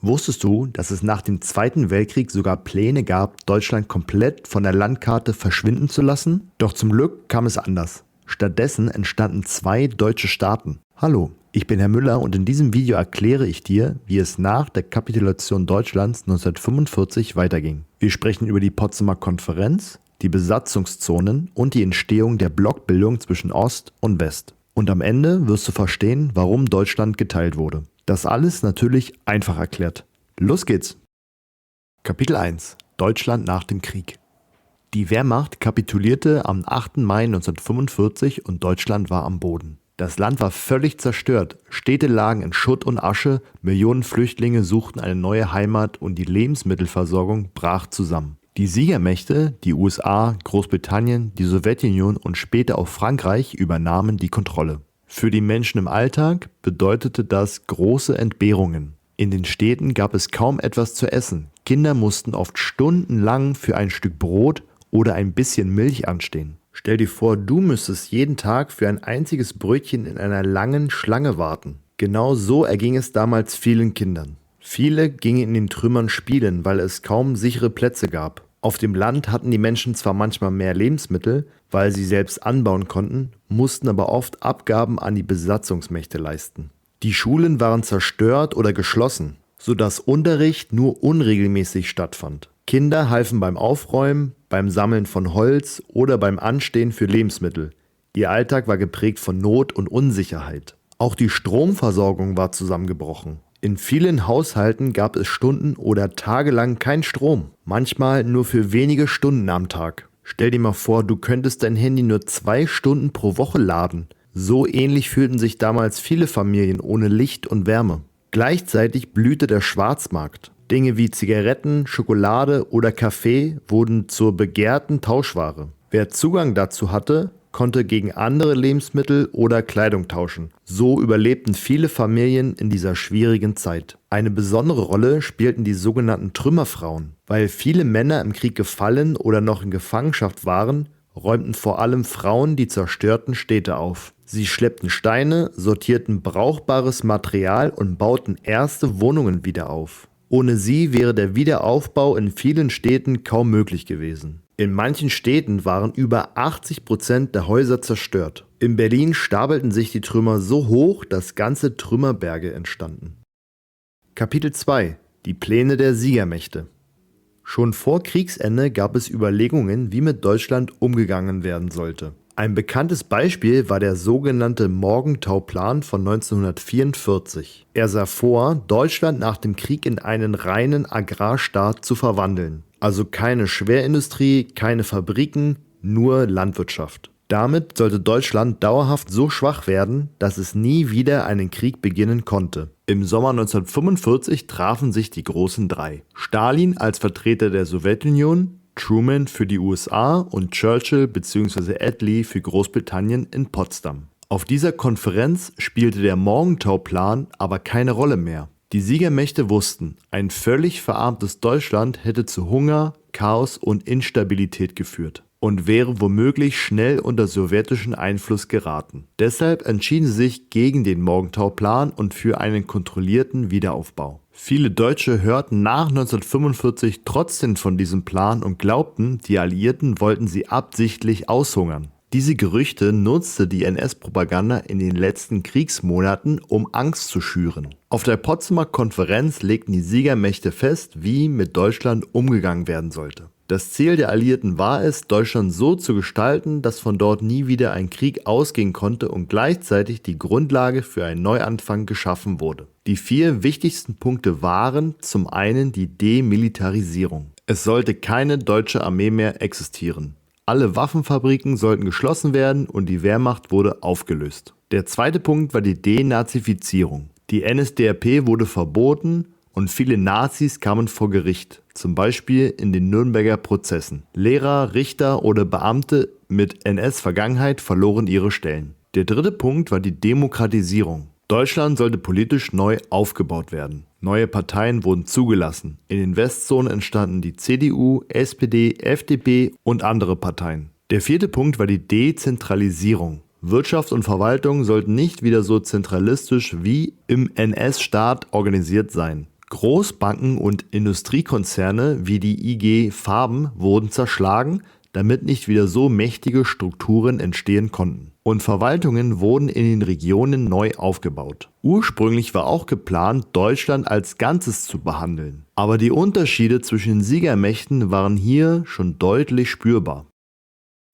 Wusstest du, dass es nach dem Zweiten Weltkrieg sogar Pläne gab, Deutschland komplett von der Landkarte verschwinden zu lassen? Doch zum Glück kam es anders. Stattdessen entstanden zwei deutsche Staaten. Hallo, ich bin Herr Müller und in diesem Video erkläre ich dir, wie es nach der Kapitulation Deutschlands 1945 weiterging. Wir sprechen über die Potsdamer Konferenz, die Besatzungszonen und die Entstehung der Blockbildung zwischen Ost und West. Und am Ende wirst du verstehen, warum Deutschland geteilt wurde. Das alles natürlich einfach erklärt. Los geht's! Kapitel 1: Deutschland nach dem Krieg. Die Wehrmacht kapitulierte am 8. Mai 1945 und Deutschland war am Boden. Das Land war völlig zerstört, Städte lagen in Schutt und Asche, Millionen Flüchtlinge suchten eine neue Heimat und die Lebensmittelversorgung brach zusammen. Die Siegermächte, die USA, Großbritannien, die Sowjetunion und später auch Frankreich übernahmen die Kontrolle. Für die Menschen im Alltag bedeutete das große Entbehrungen. In den Städten gab es kaum etwas zu essen. Kinder mussten oft stundenlang für ein Stück Brot oder ein bisschen Milch anstehen. Stell dir vor, du müsstest jeden Tag für ein einziges Brötchen in einer langen Schlange warten. Genau so erging es damals vielen Kindern. Viele gingen in den Trümmern spielen, weil es kaum sichere Plätze gab. Auf dem Land hatten die Menschen zwar manchmal mehr Lebensmittel, weil sie selbst anbauen konnten, mussten aber oft Abgaben an die Besatzungsmächte leisten. Die Schulen waren zerstört oder geschlossen, sodass Unterricht nur unregelmäßig stattfand. Kinder halfen beim Aufräumen, beim Sammeln von Holz oder beim Anstehen für Lebensmittel. Ihr Alltag war geprägt von Not und Unsicherheit. Auch die Stromversorgung war zusammengebrochen. In vielen Haushalten gab es stunden- oder tagelang kein Strom, manchmal nur für wenige Stunden am Tag. Stell dir mal vor, du könntest dein Handy nur 2 Stunden pro Woche laden. So ähnlich fühlten sich damals viele Familien ohne Licht und Wärme. Gleichzeitig blühte der Schwarzmarkt. Dinge wie Zigaretten, Schokolade oder Kaffee wurden zur begehrten Tauschware. Wer Zugang dazu hatte, konnte gegen andere Lebensmittel oder Kleidung tauschen. So überlebten viele Familien in dieser schwierigen Zeit. Eine besondere Rolle spielten die sogenannten Trümmerfrauen. Weil viele Männer im Krieg gefallen oder noch in Gefangenschaft waren, räumten vor allem Frauen die zerstörten Städte auf. Sie schleppten Steine, sortierten brauchbares Material und bauten erste Wohnungen wieder auf. Ohne sie wäre der Wiederaufbau in vielen Städten kaum möglich gewesen. In manchen Städten waren über 80% der Häuser zerstört. In Berlin stapelten sich die Trümmer so hoch, dass ganze Trümmerberge entstanden. Kapitel 2: Die Pläne der Siegermächte. Schon vor Kriegsende gab es Überlegungen, wie mit Deutschland umgegangen werden sollte. Ein bekanntes Beispiel war der sogenannte Morgenthau-Plan von 1944. Er sah vor, Deutschland nach dem Krieg in einen reinen Agrarstaat zu verwandeln. Also keine Schwerindustrie, keine Fabriken, nur Landwirtschaft. Damit sollte Deutschland dauerhaft so schwach werden, dass es nie wieder einen Krieg beginnen konnte. Im Sommer 1945 trafen sich die großen drei. Stalin als Vertreter der Sowjetunion, Truman für die USA und Churchill bzw. Attlee für Großbritannien in Potsdam. Auf dieser Konferenz spielte der Morgenthau-Plan aber keine Rolle mehr. Die Siegermächte wussten, ein völlig verarmtes Deutschland hätte zu Hunger, Chaos und Instabilität geführt und wäre womöglich schnell unter sowjetischen Einfluss geraten. Deshalb entschieden sie sich gegen den Morgenthau-Plan und für einen kontrollierten Wiederaufbau. Viele Deutsche hörten nach 1945 trotzdem von diesem Plan und glaubten, die Alliierten wollten sie absichtlich aushungern. Diese Gerüchte nutzte die NS-Propaganda in den letzten Kriegsmonaten, um Angst zu schüren. Auf der Potsdamer Konferenz legten die Siegermächte fest, wie mit Deutschland umgegangen werden sollte. Das Ziel der Alliierten war es, Deutschland so zu gestalten, dass von dort nie wieder ein Krieg ausgehen konnte und gleichzeitig die Grundlage für einen Neuanfang geschaffen wurde. Die 4 wichtigsten Punkte waren zum einen die Demilitarisierung. Es sollte keine deutsche Armee mehr existieren. Alle Waffenfabriken sollten geschlossen werden und die Wehrmacht wurde aufgelöst. Der zweite Punkt war die Denazifizierung. Die NSDAP wurde verboten und viele Nazis kamen vor Gericht, zum Beispiel in den Nürnberger Prozessen. Lehrer, Richter oder Beamte mit NS-Vergangenheit verloren ihre Stellen. Der dritte Punkt war die Demokratisierung. Deutschland sollte politisch neu aufgebaut werden. Neue Parteien wurden zugelassen. In den Westzonen entstanden die CDU, SPD, FDP und andere Parteien. Der vierte Punkt war die Dezentralisierung. Wirtschaft und Verwaltung sollten nicht wieder so zentralistisch wie im NS-Staat organisiert sein. Großbanken und Industriekonzerne wie die IG Farben wurden zerschlagen, damit nicht wieder so mächtige Strukturen entstehen konnten. Und Verwaltungen wurden in den Regionen neu aufgebaut. Ursprünglich war auch geplant, Deutschland als Ganzes zu behandeln. Aber die Unterschiede zwischen den Siegermächten waren hier schon deutlich spürbar.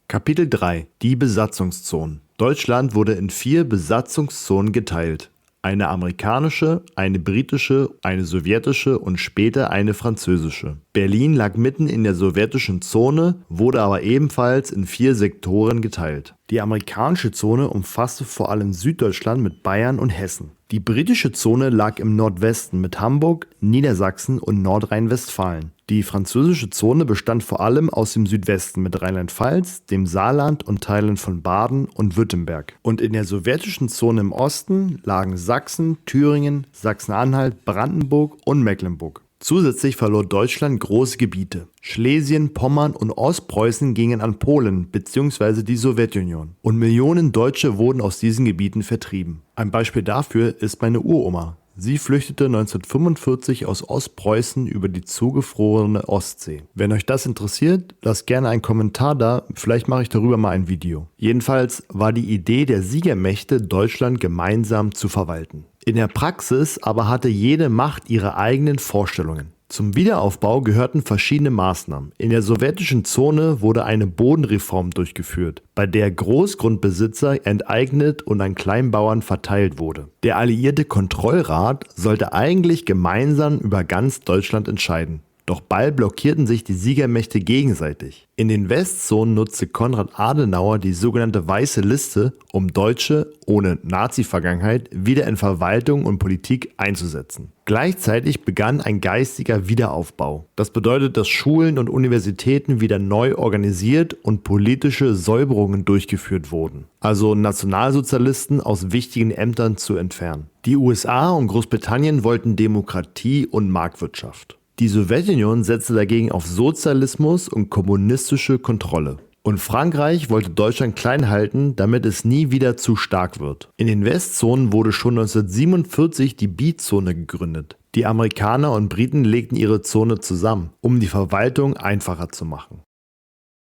Kapitel 3: Die Besatzungszonen. Deutschland wurde in 4 Besatzungszonen geteilt. Eine amerikanische, eine britische, eine sowjetische und später eine französische. Berlin lag mitten in der sowjetischen Zone, wurde aber ebenfalls in 4 Sektoren geteilt. Die amerikanische Zone umfasste vor allem Süddeutschland mit Bayern und Hessen. Die britische Zone lag im Nordwesten mit Hamburg, Niedersachsen und Nordrhein-Westfalen. Die französische Zone bestand vor allem aus dem Südwesten mit Rheinland-Pfalz, dem Saarland und Teilen von Baden und Württemberg. Und in der sowjetischen Zone im Osten lagen Sachsen, Thüringen, Sachsen-Anhalt, Brandenburg und Mecklenburg. Zusätzlich verlor Deutschland große Gebiete. Schlesien, Pommern und Ostpreußen gingen an Polen bzw. die Sowjetunion. Und Millionen Deutsche wurden aus diesen Gebieten vertrieben. Ein Beispiel dafür ist meine Uroma. Sie flüchtete 1945 aus Ostpreußen über die zugefrorene Ostsee. Wenn euch das interessiert, lasst gerne einen Kommentar da, vielleicht mache ich darüber mal ein Video. Jedenfalls war die Idee der Siegermächte, Deutschland gemeinsam zu verwalten. In der Praxis aber hatte jede Macht ihre eigenen Vorstellungen. Zum Wiederaufbau gehörten verschiedene Maßnahmen. In der sowjetischen Zone wurde eine Bodenreform durchgeführt, bei der Großgrundbesitzer enteignet und an Kleinbauern verteilt wurde. Der alliierte Kontrollrat sollte eigentlich gemeinsam über ganz Deutschland entscheiden. Doch bald blockierten sich die Siegermächte gegenseitig. In den Westzonen nutzte Konrad Adenauer die sogenannte Weiße Liste, um Deutsche ohne Nazi-Vergangenheit wieder in Verwaltung und Politik einzusetzen. Gleichzeitig begann ein geistiger Wiederaufbau. Das bedeutet, dass Schulen und Universitäten wieder neu organisiert und politische Säuberungen durchgeführt wurden. Also Nationalsozialisten aus wichtigen Ämtern zu entfernen. Die USA und Großbritannien wollten Demokratie und Marktwirtschaft. Die Sowjetunion setzte dagegen auf Sozialismus und kommunistische Kontrolle. Und Frankreich wollte Deutschland klein halten, damit es nie wieder zu stark wird. In den Westzonen wurde schon 1947 die Bizone gegründet. Die Amerikaner und Briten legten ihre Zone zusammen, um die Verwaltung einfacher zu machen.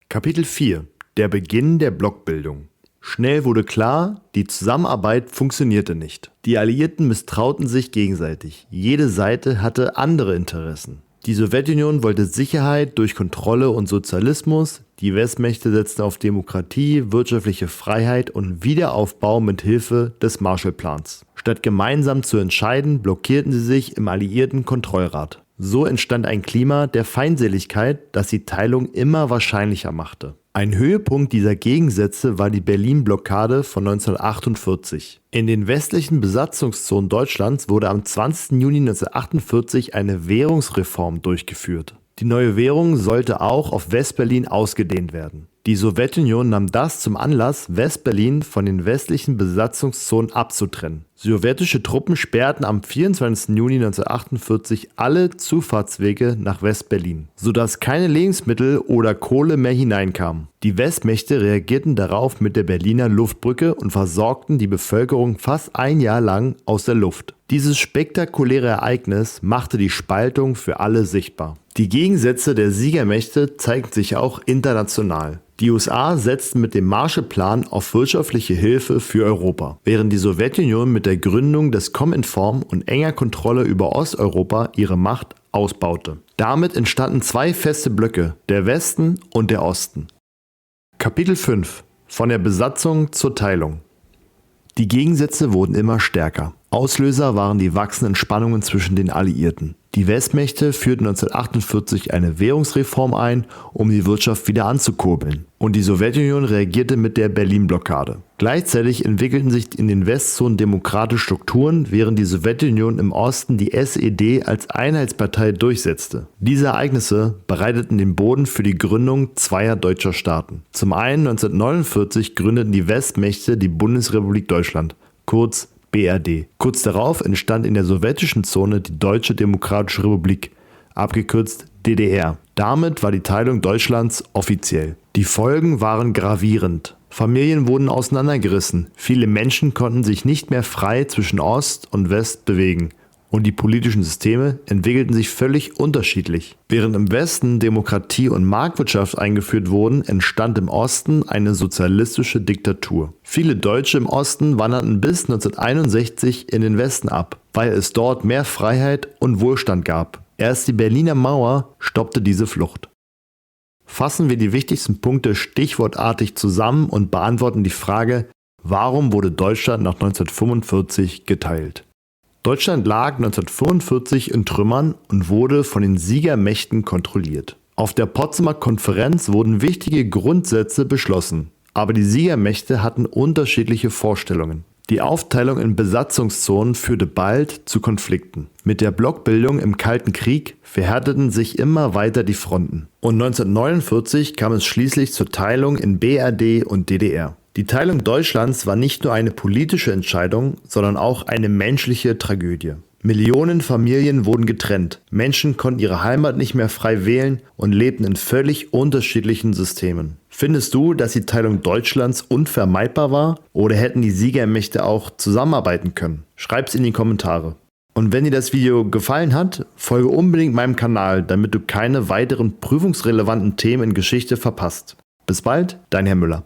Kapitel 4: Der Beginn der Blockbildung. Schnell wurde klar, die Zusammenarbeit funktionierte nicht. Die Alliierten misstrauten sich gegenseitig. Jede Seite hatte andere Interessen. Die Sowjetunion wollte Sicherheit durch Kontrolle und Sozialismus, die Westmächte setzten auf Demokratie, wirtschaftliche Freiheit und Wiederaufbau mit Hilfe des Marshallplans. Statt gemeinsam zu entscheiden, blockierten sie sich im alliierten Kontrollrat. So entstand ein Klima der Feindseligkeit, das die Teilung immer wahrscheinlicher machte. Ein Höhepunkt dieser Gegensätze war die Berlin-Blockade von 1948. In den westlichen Besatzungszonen Deutschlands wurde am 20. Juni 1948 eine Währungsreform durchgeführt. Die neue Währung sollte auch auf Westberlin ausgedehnt werden. Die Sowjetunion nahm das zum Anlass, Westberlin von den westlichen Besatzungszonen abzutrennen. Sowjetische Truppen sperrten am 24. Juni 1948 alle Zufahrtswege nach Westberlin, sodass keine Lebensmittel oder Kohle mehr hineinkamen. Die Westmächte reagierten darauf mit der Berliner Luftbrücke und versorgten die Bevölkerung fast ein Jahr lang aus der Luft. Dieses spektakuläre Ereignis machte die Spaltung für alle sichtbar. Die Gegensätze der Siegermächte zeigten sich auch international. Die USA setzten mit dem Marshallplan auf wirtschaftliche Hilfe für Europa, während die Sowjetunion mit der Gründung des Kominform und enger Kontrolle über Osteuropa ihre Macht ausbaute. Damit entstanden 2 feste Blöcke, der Westen und der Osten. Kapitel 5: Von der Besatzung zur Teilung. Die Gegensätze wurden immer stärker. Auslöser waren die wachsenden Spannungen zwischen den Alliierten. Die Westmächte führten 1948 eine Währungsreform ein, um die Wirtschaft wieder anzukurbeln. Und die Sowjetunion reagierte mit der Berlin-Blockade. Gleichzeitig entwickelten sich in den Westzonen demokratische Strukturen, während die Sowjetunion im Osten die SED als Einheitspartei durchsetzte. Diese Ereignisse bereiteten den Boden für die Gründung zweier deutscher Staaten. Zum einen 1949 gründeten die Westmächte die Bundesrepublik Deutschland, kurz BRD. Kurz darauf entstand in der sowjetischen Zone die Deutsche Demokratische Republik, abgekürzt DDR. Damit war die Teilung Deutschlands offiziell. Die Folgen waren gravierend. Familien wurden auseinandergerissen, viele Menschen konnten sich nicht mehr frei zwischen Ost und West bewegen und die politischen Systeme entwickelten sich völlig unterschiedlich. Während im Westen Demokratie und Marktwirtschaft eingeführt wurden, entstand im Osten eine sozialistische Diktatur. Viele Deutsche im Osten wanderten bis 1961 in den Westen ab, weil es dort mehr Freiheit und Wohlstand gab. Erst die Berliner Mauer stoppte diese Flucht. Fassen wir die wichtigsten Punkte stichwortartig zusammen und beantworten die Frage, warum wurde Deutschland nach 1945 geteilt? Deutschland lag 1945 in Trümmern und wurde von den Siegermächten kontrolliert. Auf der Potsdamer Konferenz wurden wichtige Grundsätze beschlossen, aber die Siegermächte hatten unterschiedliche Vorstellungen. Die Aufteilung in Besatzungszonen führte bald zu Konflikten. Mit der Blockbildung im Kalten Krieg verhärteten sich immer weiter die Fronten. Und 1949 kam es schließlich zur Teilung in BRD und DDR. Die Teilung Deutschlands war nicht nur eine politische Entscheidung, sondern auch eine menschliche Tragödie. Millionen Familien wurden getrennt, Menschen konnten ihre Heimat nicht mehr frei wählen und lebten in völlig unterschiedlichen Systemen. Findest du, dass die Teilung Deutschlands unvermeidbar war oder hätten die Siegermächte auch zusammenarbeiten können? Schreib's in die Kommentare. Und wenn dir das Video gefallen hat, folge unbedingt meinem Kanal, damit du keine weiteren prüfungsrelevanten Themen in Geschichte verpasst. Bis bald, dein Herr Müller.